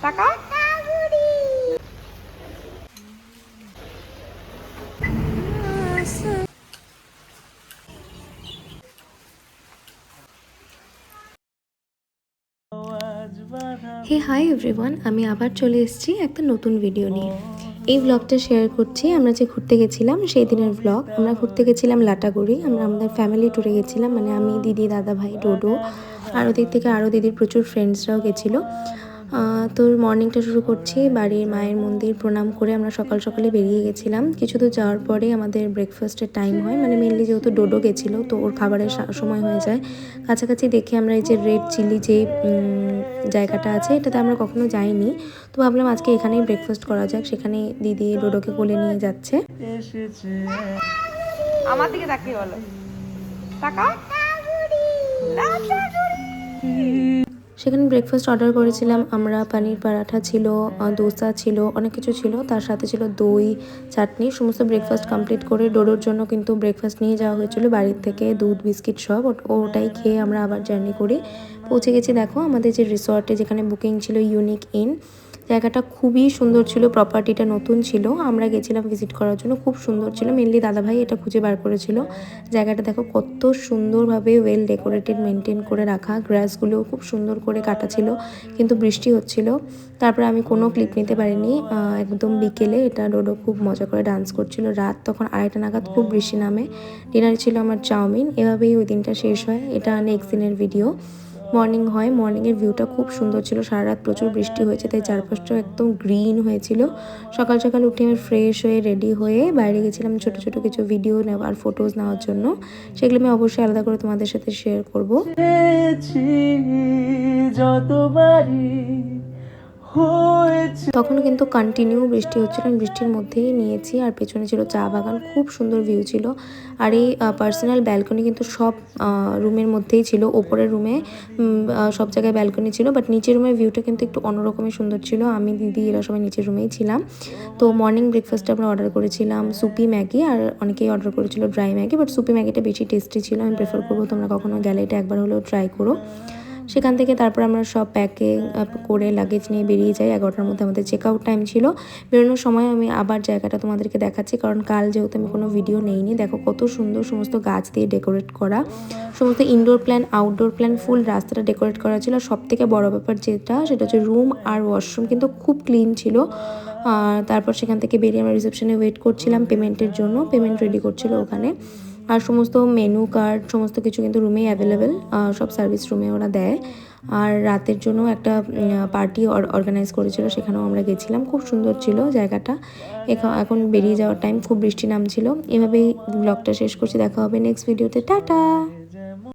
তাকাও। হে hi everyone, আমি আবার চলে এসেছি একটা নতুন ভিডিও নিয়ে। এই ব্লগটা শেয়ার করছি আমরা যে ঘুরতে গেছিলাম সেই দিনের ব্লগ। আমরা ঘুরতে গেছিলাম লাটাগুড়ি। আমরা আমাদের ফ্যামিলি ট্যুরে গেছিলাম, মানে আমি, দিদি, দাদা ভাই, ডোডো, আর ওদিক থেকে আরও দিদির প্রচুর ফ্রেন্ডসরাও গেছিলো। তো মর্নিংটা শুরু করছি বাড়ির মায়ের মন্দির প্রণাম করে আমরা সকাল সকালে বেরিয়ে গেছিলাম। কিছু দূর যাওয়ার পরে আমাদের ব্রেকফাস্টের টাইম হয়, মানে মেনলি যেহেতু ডোডো গেছিলো তো ওর খাবারের সময় হয়ে যায়। কাছাকাছি দেখে আমরা এই যে রেড চিলি যে জায়গাটা আছে এটাতে আমরা কখনো যাইনি, তো ভাবলাম আজকে এখানেই ব্রেকফাস্ট করা যাক। সেখানে দিদি ডোডোকে কোলে নিয়ে যাচ্ছে। আমার দিকে তাকিয়ে বলো, তাকাও। সেখানে ব্রেকফাস্ট অর্ডার করেছিলাম আমরা। পানির পরাঠা ছিল, দোসা ছিল, অনেক কিছু ছিল। তার সাথে ছিল দই, চাটনি। সমস্ত ব্রেকফাস্ট কমপ্লিট করে ডোডোর জন্য কিন্তু ব্রেকফাস্ট নিয়ে যাওয়া হয়েছিল বাড়ির থেকে, দুধ বিস্কিট সব। ওটাই খেয়ে আমরা আবার জার্নি করি পৌঁছে গেছি। দেখো আমাদের যে রিসর্টে যেখানে বুকিং ছিল, ইউনিক ইন, জায়গাটা খুবই সুন্দর ছিল। প্রপার্টিটা নতুন ছিল, আমরা গেছিলাম ভিজিট করার জন্য। খুব সুন্দর ছিল, মেনলি দাদাভাই এটা খুঁজে বার করেছিল। জায়গাটা দেখো কত সুন্দরভাবে ওয়েল ডেকোরেটেড, মেনটেন করে রাখা। গ্রাসগুলো খুব সুন্দর করে কাটা ছিল, কিন্তু বৃষ্টি হচ্ছিল। তারপরে আমি কোনো ক্লিপ নিতে পারিনি। একদম বিকেলে এটা ডোডো খুব মজা করে ডান্স করছিল। রাত তখন 2:30 নাগাদ খুব বৃষ্টি নামে। ডিনার ছিল আমার চাউমিন। এভাবেই ওই দিনটা শেষ হয়। এটা নেক্সট দিনের ভিডিও। মর্নিং হয়, মর্নিংয়ের ভিউটা খুব সুন্দর ছিল। সারা রাত প্রচুর বৃষ্টি হয়েছে, তাই চারপাশটা একদম গ্রিন হয়েছিল। সকাল সকাল উঠে আমি ফ্রেশ হয়ে রেডি হয়ে বাইরে গেছিলাম ছোটো ছোটো কিছু ভিডিও নেওয়ার, ফটোজ নেওয়ার জন্য। সেগুলো আমি অবশ্যই আলাদা করে তোমাদের সাথে শেয়ার করবো। তখন কিন্তু কন্টিনিউ বৃষ্টি হচ্ছিল, আমি বৃষ্টির মধ্যেই নিয়েছি। আর পেছনে ছিল চা বাগান, খুব সুন্দর ভিউ ছিল। আর এই পার্সোনাল ব্যালকনি কিন্তু সব রুমের মধ্যেই ছিল। ওপরের রুমে সব জায়গায় ব্যালকনি ছিল, বাট নিচের রুমের ভিউটা কিন্তু একটু অন্যরকমই সুন্দর ছিল। আমি, দিদি, এরা সবাই নিচের রুমেই ছিলাম। তো মর্নিং ব্রেকফাস্টে আমরা অর্ডার করেছিলাম সুপি ম্যাগি, আর অনেকেই অর্ডার করেছিল ড্রাই ম্যাগি, বাট সুপি ম্যাগিটা বেশি টেস্টি ছিল। আমি প্রেফার করবো তোমরা কখনো গেলে এটা একবার হলেও ট্রাই করো। সেখান থেকে তারপর আমরা সব প্যাকিং করে লাগেজ নিয়ে বেরিয়ে যাই। 11টার মধ্যে আমাদের চেক আউট টাইম ছিল। বেরোনোর সময় আমি আবার জায়গাটা তোমাদেরকে দেখাচ্ছি, কারণ কাল যেহেতু আমি কোনো ভিডিও নেইনি। দেখো কত সুন্দর সমস্ত গাছ দিয়ে ডেকোরেট করা, সমস্ত ইনডোর প্ল্যান, আউটডোর প্ল্যান, ফুল রাস্তাটা ডেকোরেট করা ছিল। সব থেকে বড় ব্যাপার যেটা, সেটা হচ্ছে রুম আর ওয়াশরুম কিন্তু খুব ক্লিন ছিল। তারপর সেখান থেকে বেরিয়ে আমরা রিসেপশনে ওয়েট করছিলাম পেমেন্টের জন্য। পেমেন্ট রেডি করছিল ওখানে। আর সমস্ত মেনু কার্ড সমস্ত কিছু কিন্তু রুমেই অ্যাভেলেবেল, সব সার্ভিস রুমে ওরা দেয়। আর রাতের জন্য একটা পার্টি অর্গানাইজ করেছিল, সেখানেও আমরা গেছিলাম। খুব সুন্দর ছিল জায়গাটা। এখন বেরিয়ে যাওয়ার টাইম, খুব বৃষ্টি নামছিল। এভাবেই ব্লগটা শেষ করছি। দেখা হবে নেক্সট ভিডিওতে। টাটা।